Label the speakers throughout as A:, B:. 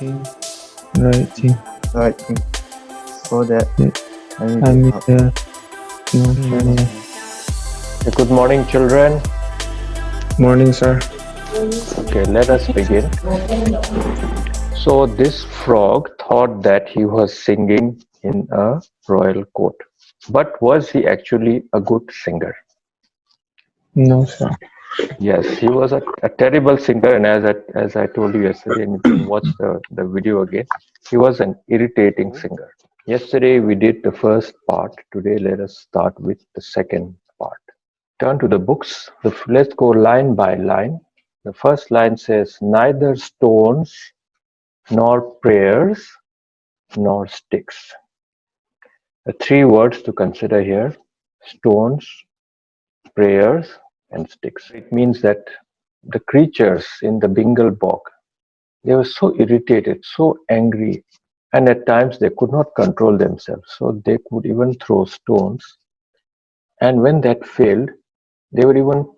A: Writing. Writing.
B: Writing. For that, I need
A: I'm
B: your
A: with
B: help.
C: Good morning, children.
A: Morning, sir.
C: Okay, let us begin. So this frog thought that he was singing in a royal court. But was he actually a good singer?
A: No, sir.
C: Yes, he was a terrible singer, and as I told you yesterday, and you can watch the video again, he was an irritating singer. Yesterday we did the first part. Today let us start with the second part. Turn to the books. Let's go line by line. The first line says, neither stones nor prayers nor sticks. The three words to consider here: stones, prayers, and sticks. It means that the creatures in the Bengal bog, they were so irritated, so angry, and at times they could not control themselves. So they could even throw stones. And when that failed, they would even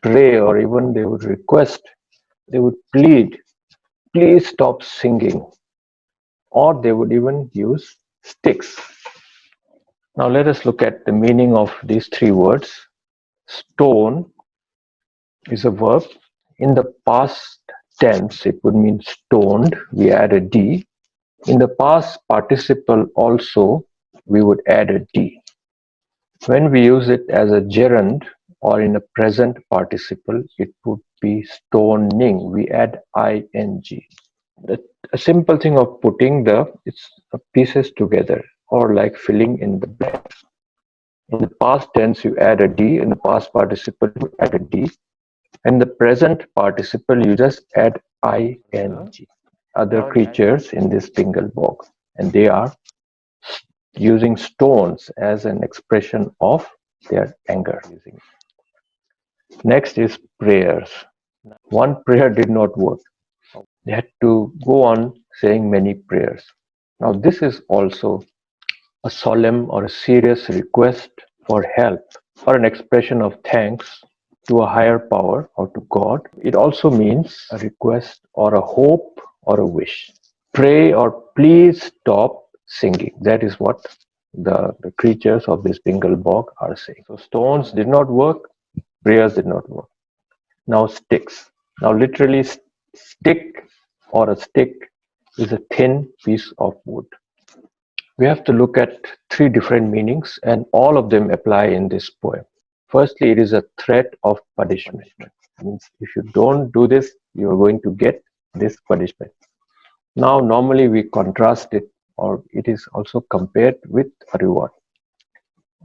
C: pray, or even they would request, they would plead, please stop singing, or they would even use sticks. Now let us look at the meaning of these three words. Stone is a verb. In the past tense, it would mean stoned. We add a D. In the past participle also, we would add a D. When we use it as a gerund or in a present participle, it would be stoning. We add ing. A simple thing of putting the pieces together, or like filling in the blanks. In the past tense, you add a D. In the past participle, you add a D. In the present participle, you just add ing. Other creatures in this Bengal bog, and they are using stones as an expression of their anger. Next is prayers. One prayer did not work. They had to go on saying many prayers. Now, this is also a solemn or a serious request for help, or an expression of thanks to a higher power or to God. It also means a request or a hope or a wish. Pray or please stop singing. That is what the creatures of this Bengal bog are saying. So stones did not work, prayers did not work. Now sticks. Now literally stick or a stick is a thin piece of wood. We have to look at three different meanings, and all of them apply in this poem. Firstly, it is a threat of punishment. It means if you don't do this, you are going to get this punishment. Now, normally we contrast it, or it is also compared with a reward.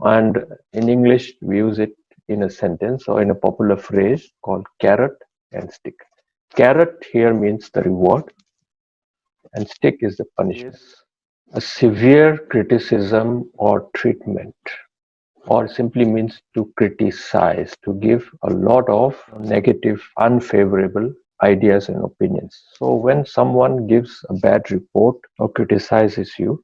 C: And in English, we use it in a sentence or in a popular phrase called carrot and stick. Carrot here means the reward, and stick is the punishment. A severe criticism or treatment, or simply means to criticize, to give a lot of negative, unfavorable ideas and opinions. So when someone gives a bad report or criticizes you,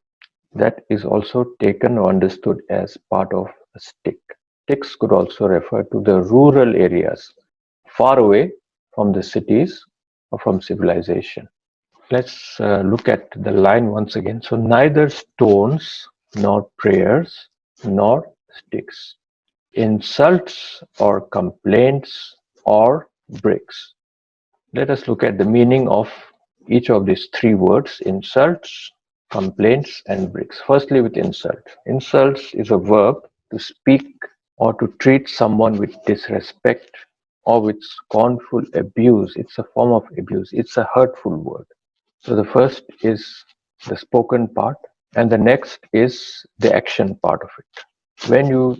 C: that is also taken or understood as part of a stick. Sticks could also refer to the rural areas, far away from the cities or from civilization. Let's look at the line once again. So neither stones nor prayers nor sticks, insults or complaints or bricks. Let us look at the meaning of each of these three words: insults, complaints, and bricks. Firstly, with insult. Insults is a verb to speak or to treat someone with disrespect or with scornful abuse. It's a form of abuse. It's a hurtful word. So the first is the spoken part, and the next is the action part of it. When you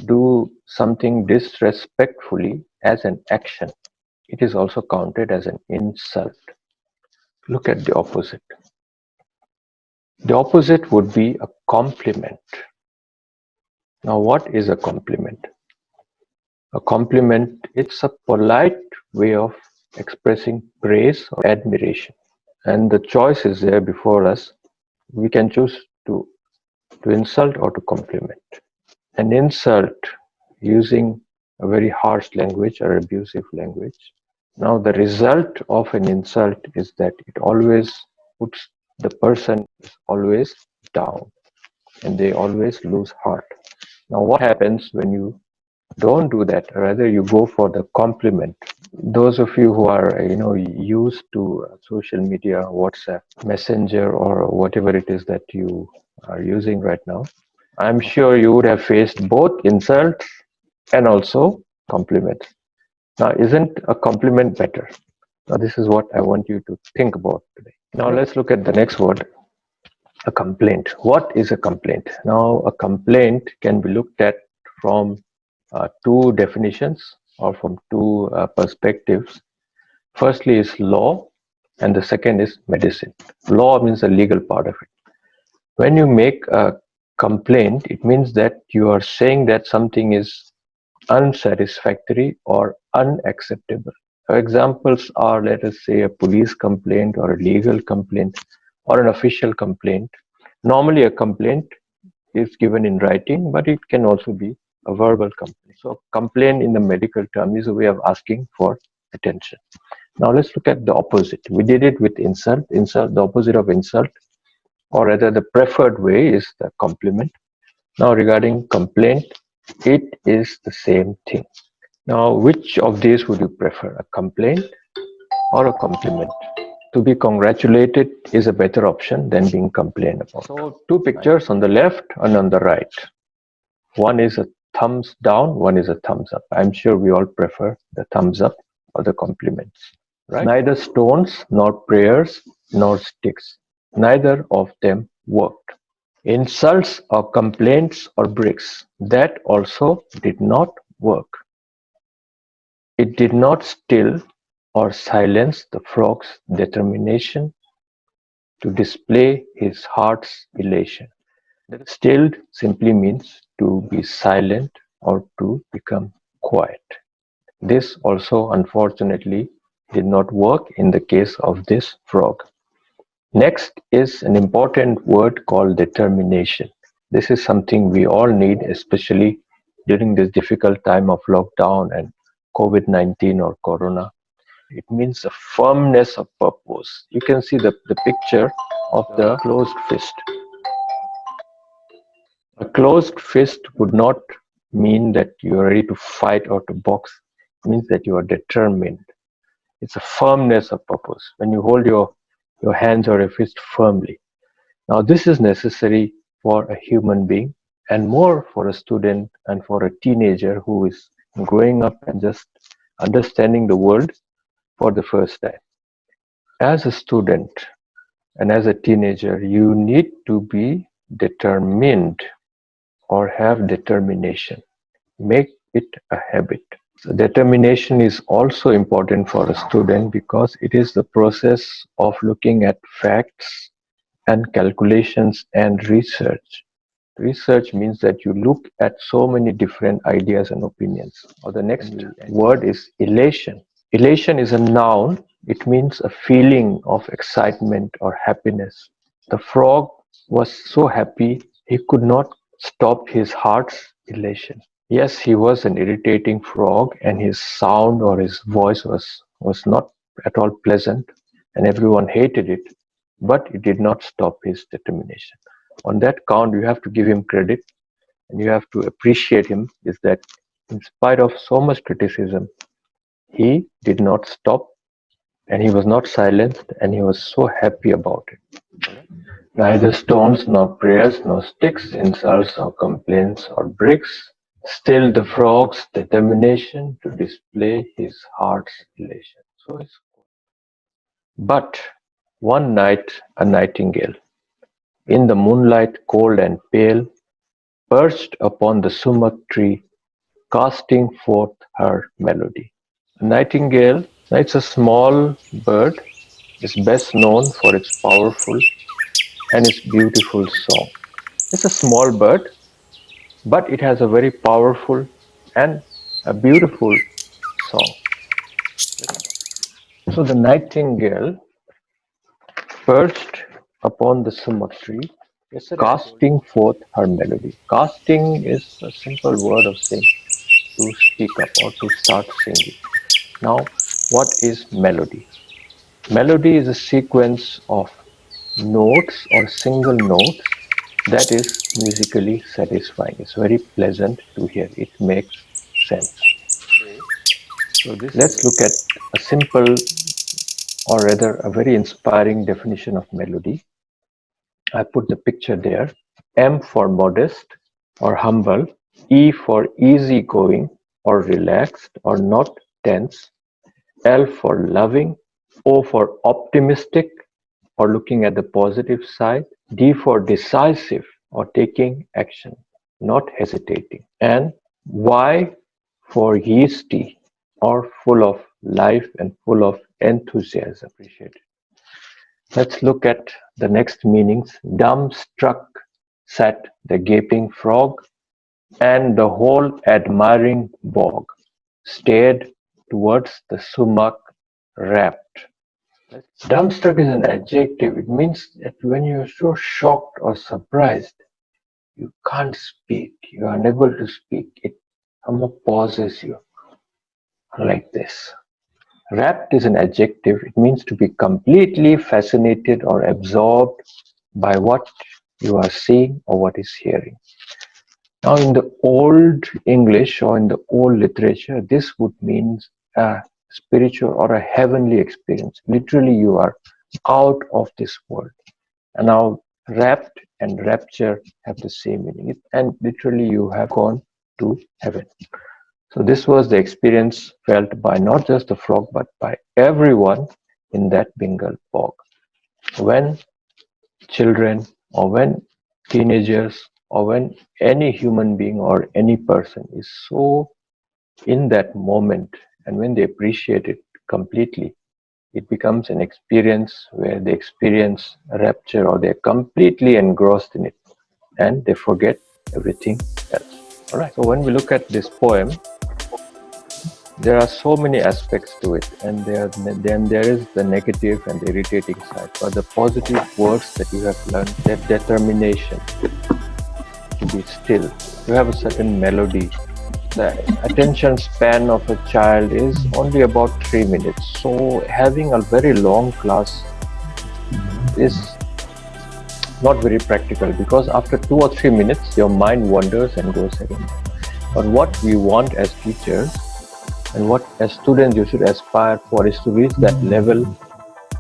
C: do something disrespectfully as an action, it is also counted as an insult. Look at the opposite. The opposite would be a compliment. Now, what is a compliment? A compliment, it's a polite way of expressing praise or admiration. And the choice is there before us. We can choose to insult or to compliment. An insult using a very harsh language or abusive language. Now, the result of an insult is that it always puts the person is always down and they always lose heart. Now, what happens when you don't do that? Rather, you go for the compliment. Those of you who are, used to social media, WhatsApp, Messenger, or whatever it is that you are using right now, I'm sure you would have faced both insults and also compliments. Now, isn't a compliment better? Now, this is what I want you to think about today. Now, let's look at the next word, a complaint. What is a complaint? Now, a complaint can be looked at from two definitions or from two perspectives. Firstly is law, and the second is medicine. Law means the legal part of it. When you make a complaint, it means that you are saying that something is unsatisfactory or unacceptable. Examples are, let us say, a police complaint or a legal complaint or an official complaint. Normally, a complaint is given in writing, but it can also be a verbal complaint. So, complaint in the medical term is a way of asking for attention. Now, let's look at the opposite. We did it with insult. Insult, the opposite of insult, or rather, the preferred way is the compliment. Now, regarding complaint, it is the same thing. Now, which of these would you prefer, a complaint or a compliment? To be congratulated is a better option than being complained about. So, two pictures on the left and on the right. One is a thumbs down, one is a thumbs up. I'm sure we all prefer the thumbs up or the compliments. Right? Neither stones, nor prayers, nor sticks. Neither of them worked. Insults or complaints or bricks, that also did not work. It did not still or silence the frog's determination to display his heart's elation. Stilled simply means to be silent or to become quiet. This also, unfortunately, did not work in the case of this frog. Next is an important word called determination. This is something we all need, especially during this difficult time of lockdown and COVID-19 or Corona. It means a firmness of purpose. You can see the picture of the closed fist. A closed fist would not mean that you are ready to fight or to box. It means that you are determined. It's a firmness of purpose when you hold your hands or your fist firmly. Now, this is necessary for a human being and more for a student and for a teenager who is growing up and just understanding the world for the first time. As a student and as a teenager, you need to be determined or have determination. Make it a habit. So determination is also important for a student because it is the process of looking at facts and calculations and research. Research means that you look at so many different ideas and opinions. Or the next word is elation. Elation is a noun. It means a feeling of excitement or happiness. The frog was so happy he could not stop his heart's elation. Yes, he was an irritating frog and his sound or his voice was not at all pleasant and everyone hated it, but it did not stop his determination. On that count, you have to give him credit and you have to appreciate him, is that in spite of so much criticism, he did not stop and he was not silenced and he was so happy about it. Neither stones nor prayers nor sticks, insults or complaints or bricks still the frog's determination to display his heart's elation. But one night a nightingale, in the moonlight cold and pale, perched upon the sumac tree, casting forth her melody. A nightingale, it's a small bird, is best known for its powerful and its beautiful song. It's a small bird, but it has a very powerful and a beautiful song. So the nightingale perched upon the sumac tree, casting forth her melody. Casting is a simple word of saying to speak up or to start singing. Now, what is melody? Melody is a sequence of notes or single notes, that is musically satisfying. It's very pleasant to hear. It makes sense. So let's look at a simple, or rather a very inspiring definition of melody. I put the picture there. M for modest or humble, E for easygoing or relaxed or not tense, L for loving, O for optimistic or looking at the positive side, D for decisive or taking action, not hesitating, and Y for yeasty or full of life and full of enthusiasm. Appreciate it. Let's look at the next meanings. Dumbstruck sat the gaping frog, and the whole admiring bog stared towards the sumac rapt. Dumbstruck is an adjective. It means that when you're so shocked or surprised, you can't speak. You are unable to speak. It almost pauses you like this. Rapt is an adjective. It means to be completely fascinated or absorbed by what you are seeing or what is hearing. Now, in the old English or in the old literature, this would mean a spiritual or a heavenly experience. Literally, you are out of this world. And now, rapt and rapture have the same meaning. And literally, you have gone to heaven. So, this was the experience felt by not just the frog, but by everyone in that Bengal bog. When children or when teenagers or when any human being or any person is so in that moment and when they appreciate it completely, it becomes an experience where they experience rapture or they're completely engrossed in it and they forget everything else. All right. So when we look at this poem, there are so many aspects to it, and then there is the negative and the irritating side. But the positive words that you have learned, that determination to be still, to have a certain melody. The attention span of a child is only about 3 minutes. So having a very long class is not very practical, because after 2 or 3 minutes, your mind wanders and goes again. But what we want as teachers and what as students you should aspire for is to reach that level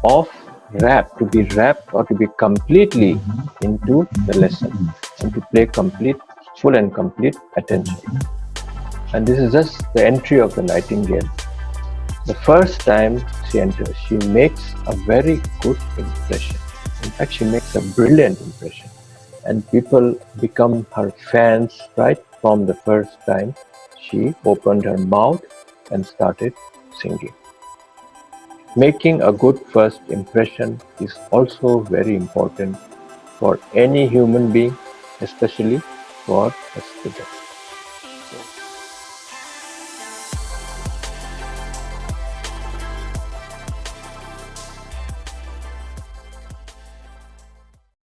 C: of to be wrapped or to be completely into the lesson and to pay full and complete attention. And this is just the entry of the Nightingale. The first time she enters, she makes a very good impression. In fact, she makes a brilliant impression. And people become her fans right from the first time she opened her mouth and started singing. Making a good first impression is also very important for any human being, especially for a student.